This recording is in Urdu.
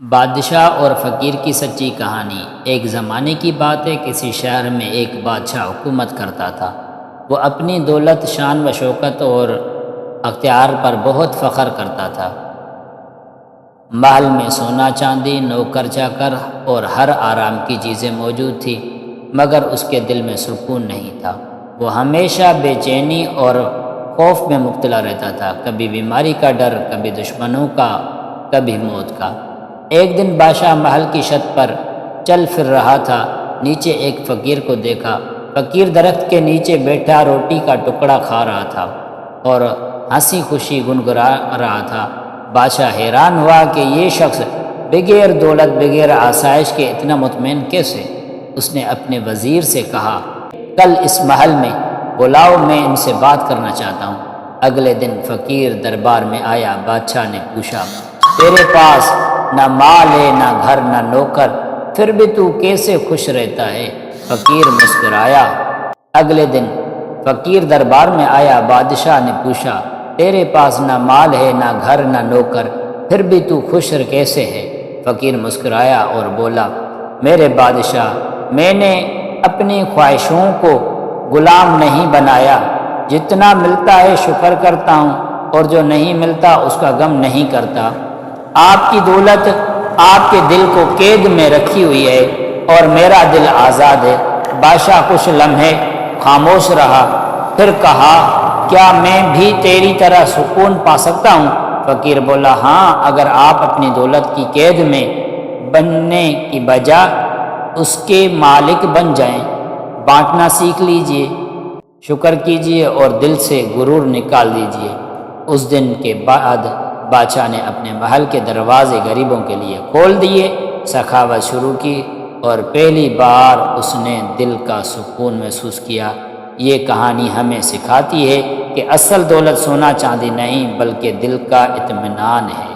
بادشاہ اور فقیر کی سچی کہانی۔ ایک زمانے کی بات ہے، کسی شہر میں ایک بادشاہ حکومت کرتا تھا۔ وہ اپنی دولت، شان و شوکت اور اختیار پر بہت فخر کرتا تھا۔ محل میں سونا چاندی، نوکر چاکر اور ہر آرام کی چیزیں موجود تھیں، مگر اس کے دل میں سکون نہیں تھا۔ وہ ہمیشہ بے چینی اور خوف میں مبتلا رہتا تھا، کبھی بیماری کا ڈر، کبھی دشمنوں کا، کبھی موت کا۔ ایک دن بادشاہ محل کی چھت پر چل پھر رہا تھا، نیچے ایک فقیر کو دیکھا۔ فقیر درخت کے نیچے بیٹھا روٹی کا ٹکڑا کھا رہا تھا اور ہنسی خوشی گنگنا رہا تھا۔ بادشاہ حیران ہوا کہ یہ شخص بغیر دولت، بغیر آسائش کے اتنا مطمئن کیسے؟ اس نے اپنے وزیر سے کہا، کل اس محل میں بلاؤ، میں ان سے بات کرنا چاہتا ہوں۔ اگلے دن فقیر دربار میں آیا۔ بادشاہ نے پوچھا، تیرے پاس نہ مال ہے، نہ گھر، نہ نوکر، پھر بھی تو کیسے خوش رہتا ہے؟ فقیر مسکرایا۔ اگلے دن فقیر دربار میں آیا۔ بادشاہ نے پوچھا، تیرے پاس نہ مال ہے، نہ گھر، نہ نوکر، پھر بھی تو خوش کیسے ہے؟ فقیر مسکرایا اور بولا، میرے بادشاہ، میں نے اپنی خواہشوں کو غلام نہیں بنایا۔ جتنا ملتا ہے شکر کرتا ہوں، اور جو نہیں ملتا اس کا غم نہیں کرتا۔ آپ کی دولت آپ کے دل کو قید میں رکھی ہوئی ہے اور میرا دل آزاد ہے۔ بادشاہ کچھ لمحے خاموش رہا، پھر کہا، کیا میں بھی تیری طرح سکون پا سکتا ہوں؟ فقیر بولا، ہاں، اگر آپ اپنی دولت کی قید میں بننے کی بجائے اس کے مالک بن جائیں۔ بانٹنا سیکھ لیجئے، شکر کیجئے اور دل سے غرور نکال دیجئے۔ اس دن کے بعد بادشاہ نے اپنے محل کے دروازے غریبوں کے لیے کھول دیے، سخاوت شروع کی، اور پہلی بار اس نے دل کا سکون محسوس کیا۔ یہ کہانی ہمیں سکھاتی ہے کہ اصل دولت سونا چاندی نہیں، بلکہ دل کا اطمینان ہے۔